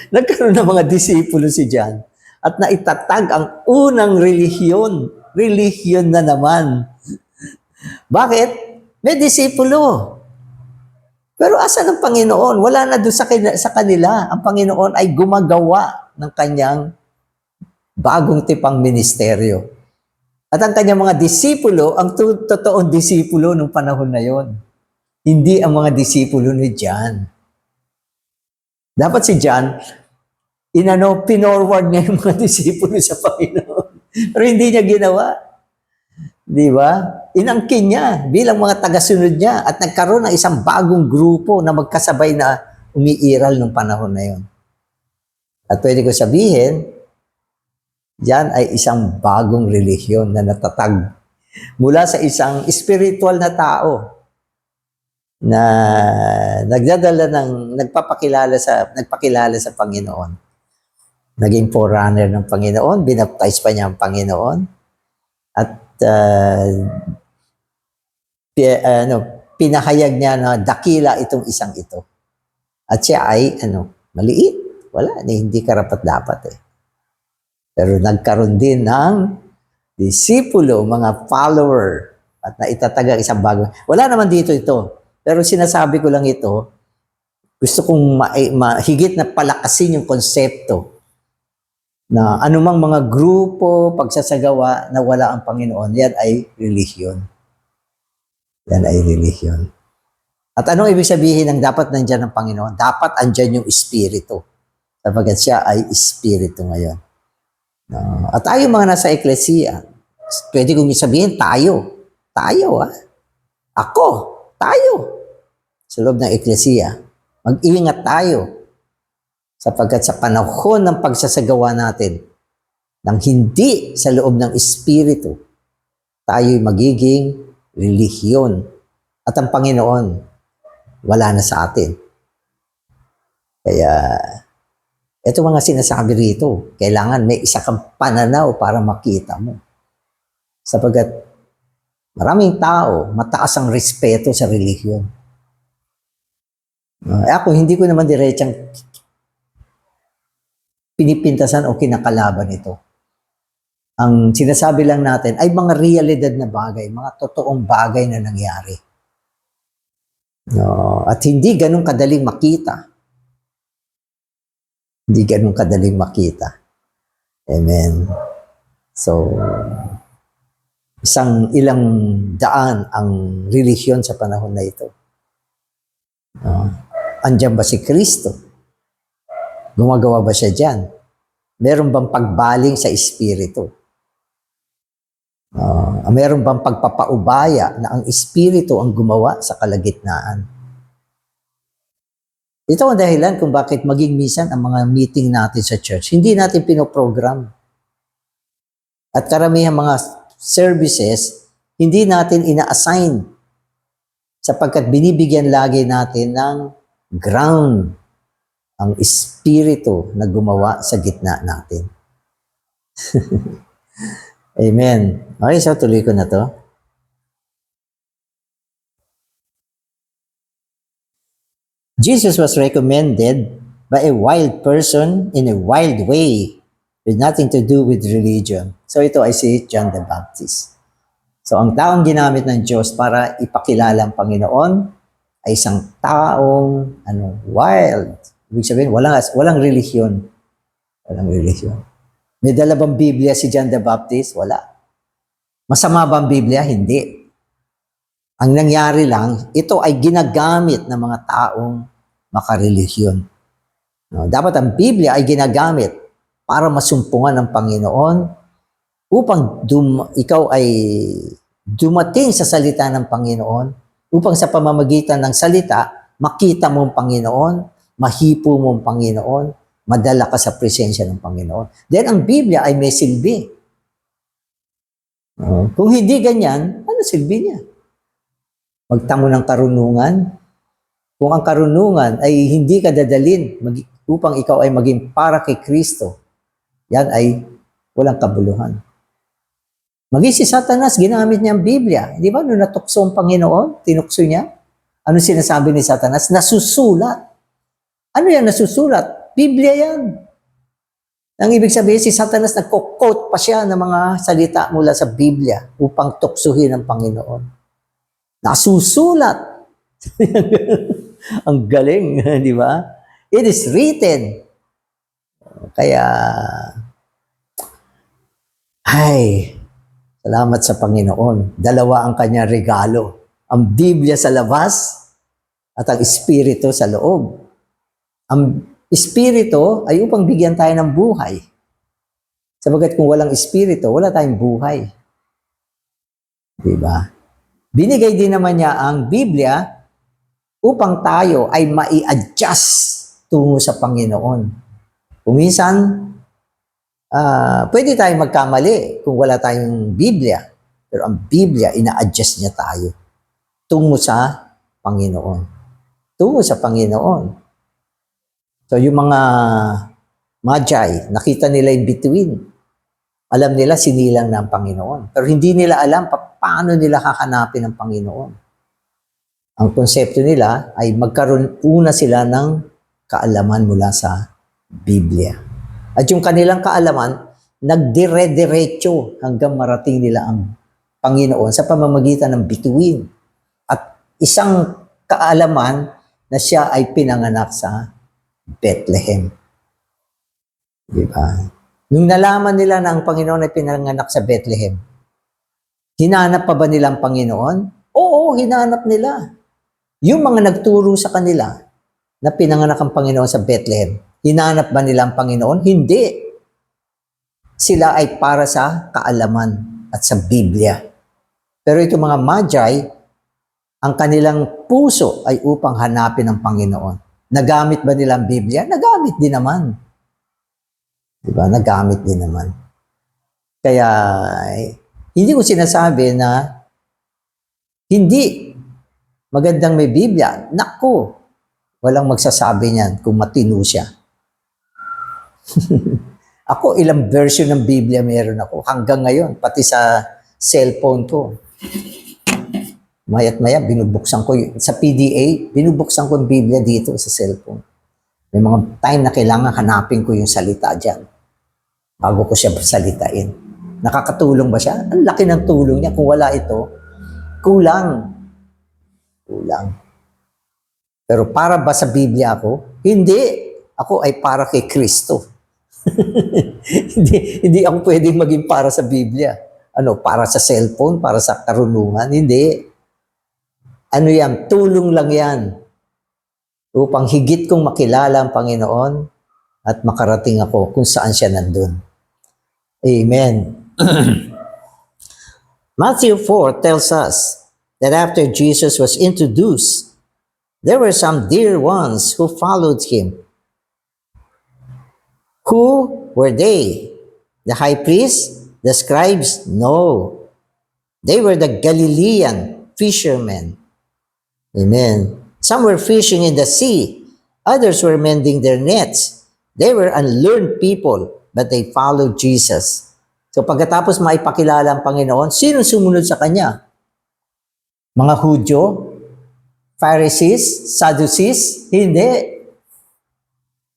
nagkaroon ng mga disipulo si John at naitatag ang unang relihiyon. Relihiyon na naman. Bakit? May disipulo. Pero asan ang Panginoon? Wala na doon sa kanila. Ang Panginoon ay gumagawa ng kanyang bagong tipang ministeryo. At ang kanyang mga disipulo, ang totoong disipulo nung panahon na yon. Hindi ang mga disipulo ni John. Dapat si John, pinorward niya yung mga disipulo sa Panginoon. Pero hindi niya ginawa. Di ba? Inangkin niya bilang mga tagasunod niya at nagkaroon ng isang bagong grupo na magkasabay na umiiral ng panahon na yon. At pwede ko sabihin, yan ay isang bagong relihiyon na natatag mula sa isang spiritual na tao na nagpakilala sa Panginoon. Naging forerunner ng Panginoon, binaptize pa niya ang Panginoon, at pinahayag niya na dakila itong isang ito. At siya ay maliit. Wala, hindi karapat-dapat eh. Pero nagkaroon din ng disipulo, mga follower, at naitatag ang isang bago. Wala naman dito ito. Pero sinasabi ko lang ito, gusto kong higit na palakasin yung konsepto na anumang mga grupo, pagsasagawa na wala ang Panginoon, yan ay relihiyon. Yan ay relihiyon. At anong ibig sabihin ng dapat nandyan ang Panginoon? Dapat andyan yung Espiritu. Sapagkat siya ay Espiritu ngayon. At tayo mga nasa eklesiya, pwede kong sabihin, tayo. Ako, tayo. Sa loob ng eklesiya, mag-iingat tayo. Sapagkat sa panahon ng pagsasagawa natin, nang hindi sa loob ng Espiritu, tayo'y magiging relihiyon. At ang Panginoon, wala na sa atin. Kaya, ito mga sinasabi rito, kailangan may isa kang pananaw para makita mo. Sapagkat maraming tao, mataas ang respeto sa relihiyon. Ako, hindi ko naman diretsang pinipintasan o kinakalaban ito. Ang sinasabi lang natin ay mga realidad na bagay, mga totoong bagay na nangyari. At hindi ganun kadaling makita. Hindi ganun kadaling makita. Amen. So, ilang daan ang relihiyon sa panahon na ito. Andiyan ba si Kristo? Gumagawa ba siya dyan? Meron bang pagbaling sa Espiritu? Meron bang pagpapaubaya na ang Espiritu ang gumawa sa kalagitnaan? Ito ang dahilan kung bakit maging minsan ang mga meeting natin sa church, hindi natin pinoprogram. At karamihan mga services, hindi natin ina-assign sapagkat binibigyan lagi natin ng ground ang Espiritu na gumawa sa gitna natin. Amen. Okay, so tuloy ko na to. Jesus was recommended by a wild person in a wild way with nothing to do with religion. So ito ay si John the Baptist. So ang taong ginamit ng Diyos para ipakilala ang Panginoon ay isang taong wild. Ibig sabihin, walang relihiyon. Walang relihiyon. May dala bang Biblia si John the Baptist? Wala. Masama ba ang Biblia? Hindi. Ang nangyari lang, ito ay ginagamit ng mga taong makarelihiyon. No, dapat ang Biblia ay ginagamit para masumpungan ng Panginoon upang ikaw ay dumating sa salita ng Panginoon, upang sa pamamagitan ng salita, makita mo ang Panginoon, mahipo mo ang Panginoon, madala ka sa presensya ng Panginoon. Then ang Biblia ay may silbi. No? Kung hindi ganyan, ano silbi niya? Magtamo ng karunungan. Kung ang karunungan ay hindi ka dadalin upang ikaw ay maging para kay Kristo, yan ay walang kabuluhan. Maging si Satanas, ginamit niya ang Biblia. Di ba? Nung natukso ang Panginoon, tinukso niya. Ano sinasabi ni Satanas? Nasusulat. Ano yan nasusulat? Biblia yan. Ang ibig sabihin, si Satanas nagko-quote pa siya ng mga salita mula sa Biblia upang tuksuhin ang Panginoon. Nasusulat. Ang galing, di ba? It is written. Kaya, salamat sa Panginoon. Dalawa ang kanyang regalo. Ang Biblia sa labas at ang Espiritu sa loob. Ang Espiritu ay upang bigyan tayo ng buhay. Sabagat kung walang Espiritu, wala tayong buhay. Diba? Binigay din naman niya ang Biblia upang tayo ay mai-adjust tungo sa Panginoon. Kung minsan, pwede tayong magkamali kung wala tayong Biblia. Pero ang Biblia, ina-adjust niya tayo tungo sa Panginoon. Tungo sa Panginoon. So yung mga Magi, nakita nila in between. Alam nila sinilang na ang Panginoon. Pero hindi nila alam paano nila hahanapin ang Panginoon. Ang konsepto nila ay magkaroon una sila ng kaalaman mula sa Biblia. At yung kanilang kaalaman, nagdire-diretso hanggang marating nila ang Panginoon sa pamamagitan ng bituin. At isang kaalaman na siya ay pinanganak sa Bethlehem. Diba? Nung nalaman nila na ang Panginoon ay pinanganak sa Bethlehem, hinanap pa ba nila ang Panginoon? Oo, hinanap nila. Yung mga nagturo sa kanila na pinanganak ang Panginoon sa Bethlehem, hinanap ba nila ang Panginoon? Hindi. Sila ay para sa kaalaman at sa Biblia. Pero itong mga Magi, ang kanilang puso ay upang hanapin ang Panginoon. Nagamit ba nila ang Biblia? Nagamit din naman. Diba? Nagamit din naman. Kaya, hindi ko sinasabi na hindi magandang may Biblia. Naku, walang magsasabi niyan kung matino siya. Ako, ilang version ng Biblia meron ako. Hanggang ngayon, pati sa cellphone ko. Maya't maya, binubuksan ko sa PDA, binubuksan ko yung Biblia dito sa cellphone. May mga time na kailangan hanapin ko yung salita dyan bago ko siya salitain. Nakakatulong ba siya? Ang laki ng tulong niya. Kung wala ito, kulang. Kulang. Pero para ba sa Biblia ako? Hindi. Ako ay para kay Kristo. hindi ako pwedeng maging para sa Biblia. Para sa cellphone, para sa karunungan? Hindi. Yan? Tulong lang yan. Upang higit kong makilala ang Panginoon at makarating ako kung saan siya nandun. Amen. Matthew 4 tells us that after Jesus was introduced, there were some dear ones who followed him. Who were they? The high priests? The scribes? No. They were the Galilean fishermen. Amen. Some were fishing in the sea. Others were mending their nets. They were unlearned people, but they followed Jesus. So pagkatapos maipakilala ang Panginoon, sino sumunod sa Kanya? Mga Hudyo? Pharisees? Sadducees? Hindi.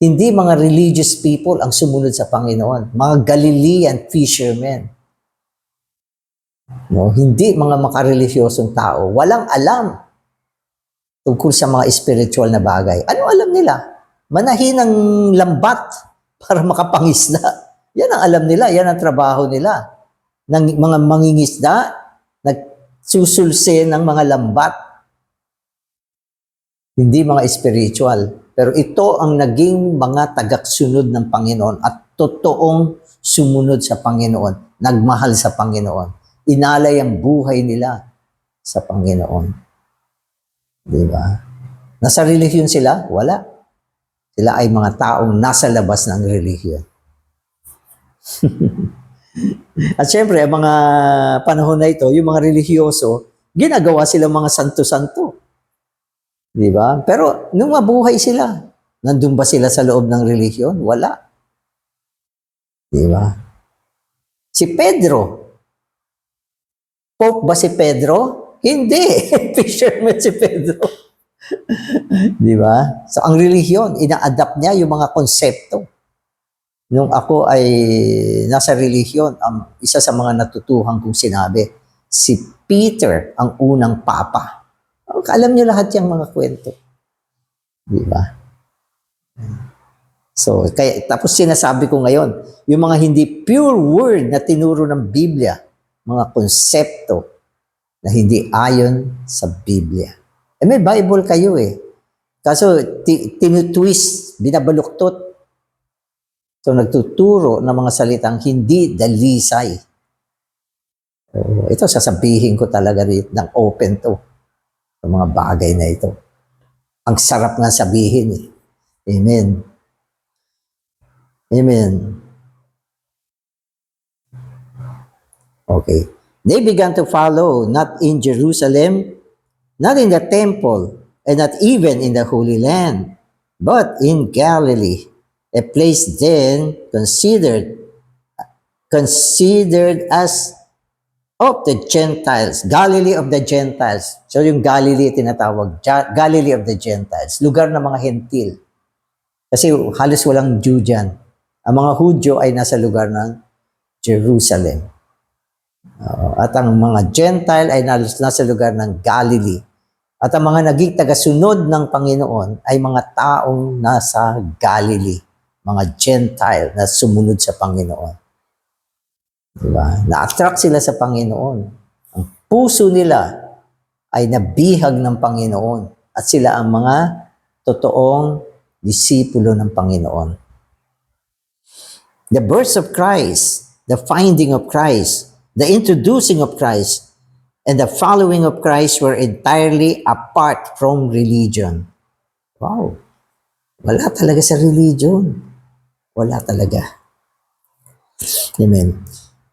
Hindi mga religious people ang sumunod sa Panginoon. Mga Galilean fishermen. No? Hindi mga makarelisyosong tao. Walang alam tungkol sa mga spiritual na bagay. Ano alam nila? Manahin ng lambat para makapangisda. Yan ang alam nila. Yan ang trabaho nila. Ng mga mangingisda, nagsusulse ng mga lambat. Hindi mga spiritual. Pero ito ang naging mga tagaksunod ng Panginoon at totoong sumunod sa Panginoon. Nagmahal sa Panginoon. Inalay ang buhay nila sa Panginoon. Di ba? Nasa relihiyon sila? Wala. Sila ay mga taong nasa labas ng relihiyon. At syempre, ang mga panahon na ito, yung mga relihiyoso, ginagawa silang mga santo-santo. Di ba? Pero nung mabuhay sila, nandun ba sila sa loob ng relihiyon? Wala. Di ba? Si Pedro, Pope ba si Pedro? Hindi. Fisherman si Pedro. Di ba? So, ang relihiyon, ina-adapt niya yung mga konsepto. Nung ako ay nasa relihiyon, isa sa mga natutuhan kong sinabi, si Peter ang unang papa. Alam niyo lahat yung mga kwento. Di ba? So, tapos sinasabi ko ngayon, yung mga hindi pure word na tinuro ng Biblia, mga konsepto na hindi ayon sa Biblia. May Bible kayo eh. Kaso, tinutwist, binabaluktot. So, nagtuturo ng mga salitang hindi dalisay. Ito, sasabihin ko talaga rin ng open to. Sa mga bagay na ito. Ang sarap nga sabihin eh. Amen. Amen. Okay. They began to follow, not in Jerusalem, not in the temple, and not even in the Holy Land, but in Galilee, a place then considered as of the Gentiles, Galilee of the Gentiles. So yung Galilee tinatawag, Galilee of the Gentiles, lugar ng mga hentil. Kasi halos walang Jew dyan. Ang mga Hudyo ay nasa lugar ng Jerusalem. At ang mga Gentile ay nasa lugar ng Galilee. At ang mga naging tagasunod ng Panginoon ay mga taong nasa Galilee. Mga Gentile na sumunod sa Panginoon. Diba? Na-attract sila sa Panginoon. Ang puso nila ay nabihag ng Panginoon. At sila ang mga totoong disipulo ng Panginoon. The birth of Christ, the finding of Christ, the introducing of Christ, and the following of Christ were entirely apart from religion. Wow. Wala talaga sa religion. Wala talaga. Amen.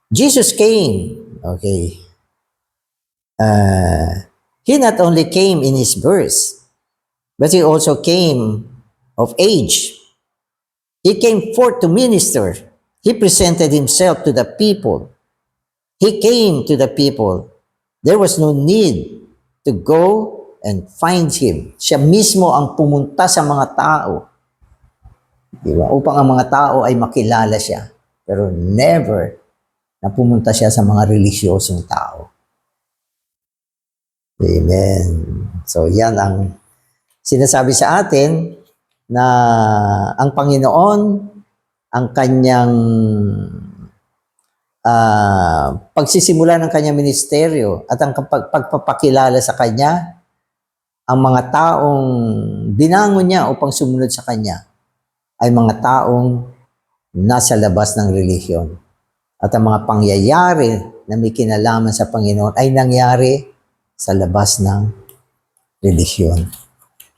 Jesus came. Okay. He not only came in his birth, but he also came of age. He came forth to minister. He presented himself to the people. He came to the people. There was no need to go and find him. Siya mismo ang pumunta sa mga tao. Diba? Upang ang mga tao ay makilala siya. Pero never na pumunta siya sa mga relisyosong tao. Amen. So yan ang sinasabi sa atin na ang Panginoon, ang kanyang pagsisimula ng kanyang ministeryo at ang pagpapakilala sa kanya, ang mga taong binangon niya upang sumunod sa kanya ay mga taong nasa labas ng relihiyon. At ang mga pangyayari na may kinalaman sa Panginoon ay nangyari sa labas ng relihiyon.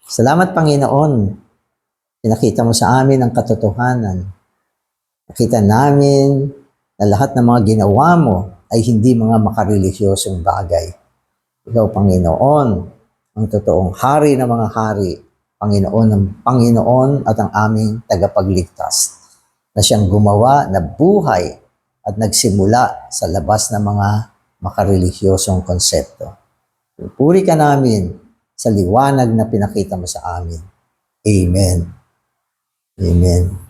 Salamat, Panginoon. Pinakita mo sa amin ang katotohanan. Nakita namin na lahat ng mga ginawa mo ay hindi mga makarelisyosong bagay. Ikaw, Panginoon, ang totoong hari ng mga hari, Panginoon ng Panginoon at ang aming tagapagligtas, na siyang gumawa na buhay at nagsimula sa labas ng mga makarelisyosong konsepto. Puri ka namin sa liwanag na pinakita mo sa amin. Amen. Amen.